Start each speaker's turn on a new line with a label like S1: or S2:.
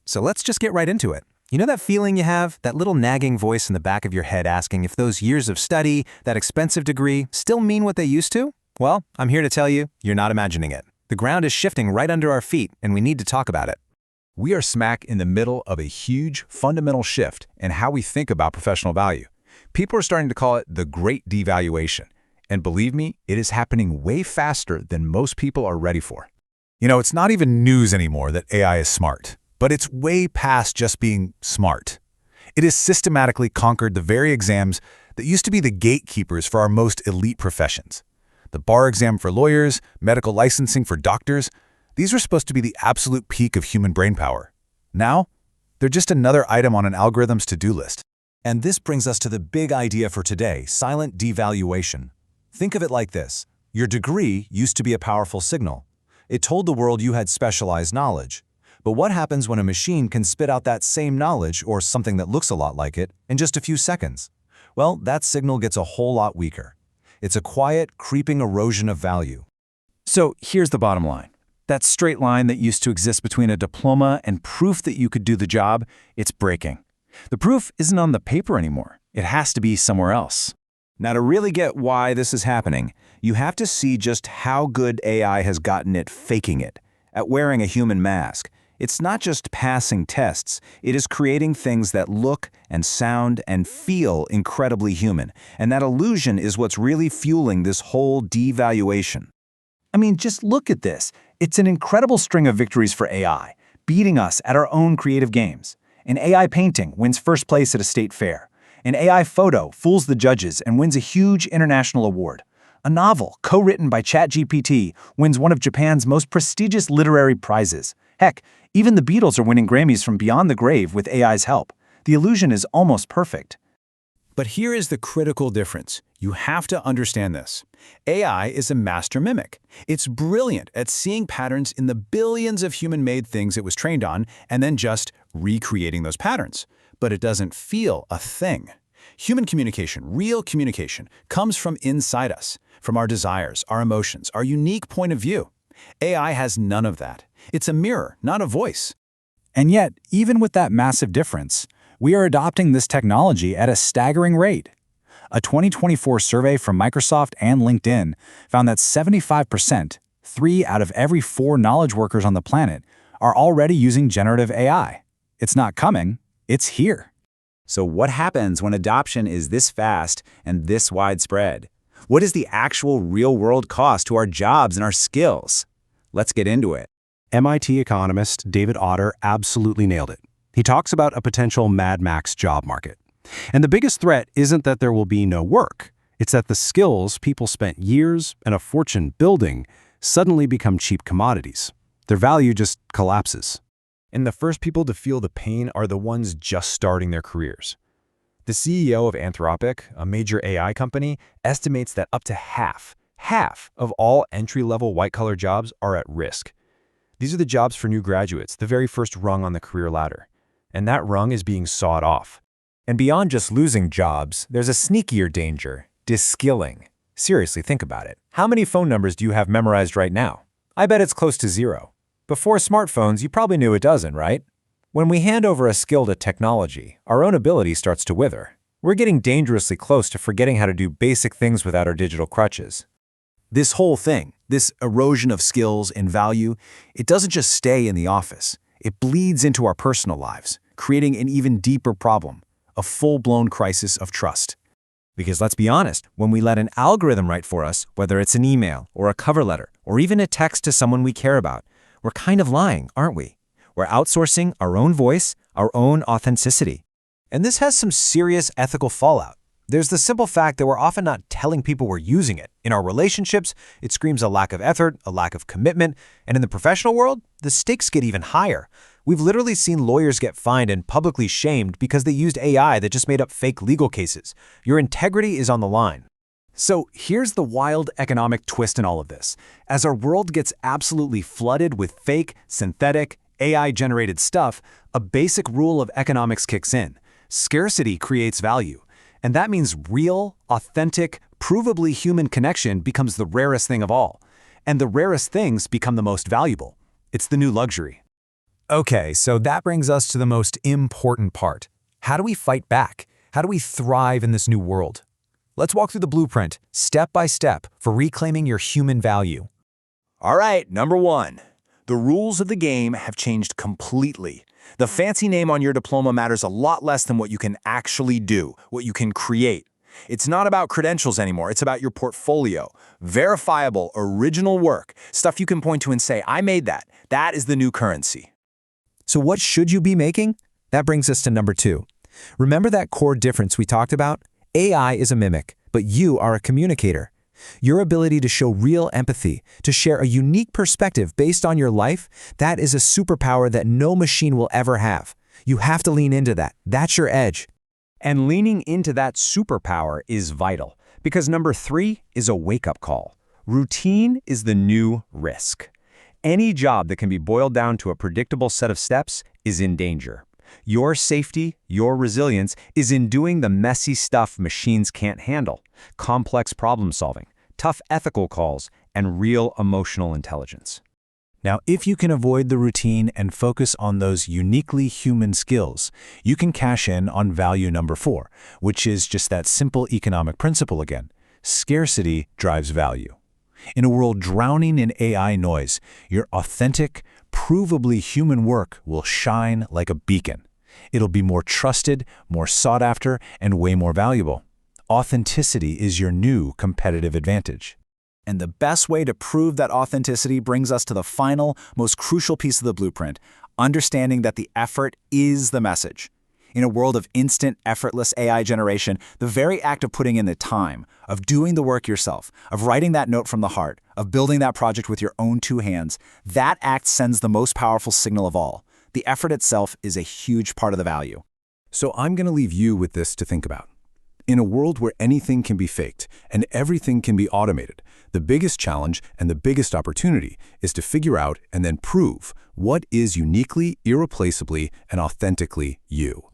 S1: So let's just get right into it. You know that feeling you have, that little nagging voice in the back of your head asking if those years of study, that expensive degree, still mean what they used to? Well, I'm here to tell you, you're not imagining it. The ground is shifting right under our feet, and we need to talk about it.
S2: We are smack in the middle of a huge, fundamental shift in how we think about professional value. People are starting to call it the Great Devaluation. And believe me, it is happening way faster than most people are ready for. You know, it's not even news anymore that AI is smart, but it's way past just being smart. It has systematically conquered the very exams that used to be the gatekeepers for our most elite professions. The bar exam for lawyers, medical licensing for doctors, these were supposed to be the absolute peak of human brainpower. Now, they're just another item on an algorithm's to-do list.
S3: And this brings us to the big idea for today, silent devaluation. Think of it like this. Your degree used to be a powerful signal. It told the world you had specialized knowledge. But what happens when a machine can spit out that same knowledge, or something that looks a lot like it, in just a few seconds? Well, that signal gets a whole lot weaker. It's a quiet, creeping erosion of value.
S4: So here's the bottom line. That straight line that used to exist between a diploma and proof that you could do the job, it's breaking. The proof isn't on the paper anymore. It has to be somewhere else.
S3: Now, to really get why this is happening, you have to see just how good AI has gotten at faking it, at wearing a human mask. It's not just passing tests, it is creating things that look and sound and feel incredibly human. And that illusion is what's really fueling this whole devaluation.
S4: I mean, just look at this. It's an incredible string of victories for AI, beating us at our own creative games. An AI painting wins first place at a state fair. An AI photo fools the judges and wins a huge international award. A novel, co-written by ChatGPT, wins one of Japan's most prestigious literary prizes. Heck, even the Beatles are winning Grammys from beyond the grave with AI's help. The illusion is almost perfect.
S2: But here is the critical difference. You have to understand this. AI is a master mimic. It's brilliant at seeing patterns in the billions of human-made things it was trained on and then just recreating those patterns. But it doesn't feel a thing. Human communication, real communication, comes from inside us, from our desires, our emotions, our unique point of view. AI has none of that. It's a mirror, not a voice.
S4: And yet, even with that massive difference, we are adopting this technology at a staggering rate. A 2024 survey from Microsoft and LinkedIn found that 75%, 3 out of every 4 knowledge workers on the planet, are already using generative AI. It's not coming, it's here.
S5: So what happens when adoption is this fast and this widespread? What is the actual real-world cost to our jobs and our skills? Let's get into it.
S1: MIT economist David Autor absolutely nailed it. He talks about a potential Mad Max job market. And the biggest threat isn't that there will be no work. It's that the skills people spent years and a fortune building suddenly become cheap commodities. Their value just collapses.
S6: And the first people to feel the pain are the ones just starting their careers. The CEO of Anthropic, a major AI company, estimates that up to half of all entry-level white-collar jobs are at risk. These are the jobs for new graduates, the very first rung on the career ladder. And that rung is being sawed off. And beyond just losing jobs, there's a sneakier danger, de-skilling. Seriously, think about it. How many phone numbers do you have memorized right now? I bet it's close to 0. Before smartphones, you probably knew a dozen, right? When we hand over a skill to technology, our own ability starts to wither. We're getting dangerously close to forgetting how to do basic things without our digital crutches.
S3: This whole thing, this erosion of skills and value, it doesn't just stay in the office. It bleeds into our personal lives, creating an even deeper problem, a full-blown crisis of trust. Because let's be honest, when we let an algorithm write for us, whether it's an email or a cover letter or even a text to someone we care about, we're kind of lying, aren't we? We're outsourcing our own voice, our own authenticity. And this has some serious ethical fallout. There's the simple fact that we're often not telling people we're using it. In our relationships, it screams a lack of effort, a lack of commitment, and in the professional world, the stakes get even higher. We've literally seen lawyers get fined and publicly shamed because they used AI that just made up fake legal cases. Your integrity is on the line. So here's the wild economic twist in all of this. As our world gets absolutely flooded with fake, synthetic, AI-generated stuff, a basic rule of economics kicks in. Scarcity creates value. And that means real, authentic, provably human connection becomes the rarest thing of all. And the rarest things become the most valuable. It's the new luxury.
S4: Okay, so that brings us to the most important part. How do we fight back? How do we thrive in this new world? Let's walk through the blueprint, step by step, for reclaiming your human value.
S3: All right, number 1. The rules of the game have changed completely. The fancy name on your diploma matters a lot less than what you can actually do, what you can create. It's not about credentials anymore, it's about your portfolio. Verifiable, original work, stuff you can point to and say, I made that. That is the new currency.
S4: So what should you be making? That brings us to number 2. Remember that core difference we talked about? AI is a mimic, but you are a communicator. Your ability to show real empathy, to share a unique perspective based on your life, that is a superpower that no machine will ever have. You have to lean into that. That's your edge.
S1: And leaning into that superpower is vital, because number 3 is a wake-up call. Routine is the new risk. Any job that can be boiled down to a predictable set of steps is in danger. Your safety, your resilience, is in doing the messy stuff machines can't handle: complex problem solving, tough ethical calls, and real emotional intelligence.
S3: Now, if you can avoid the routine and focus on those uniquely human skills, you can cash in on value number 4, which is just that simple economic principle again. Scarcity drives value. In a world drowning in AI noise, your authentic, provably human work will shine like a beacon. It'll be more trusted, more sought after, and way more valuable. Authenticity is your new competitive advantage.
S4: And the best way to prove that authenticity brings us to the final, most crucial piece of the blueprint: understanding that the effort is the message. In a world of instant, effortless AI generation, the very act of putting in the time, of doing the work yourself, of writing that note from the heart, of building that project with your own 2 hands, that act sends the most powerful signal of all. The effort itself is a huge part of the value.
S3: So I'm going to leave you with this to think about. In a world where anything can be faked and everything can be automated, the biggest challenge and the biggest opportunity is to figure out and then prove what is uniquely, irreplaceably, and authentically you.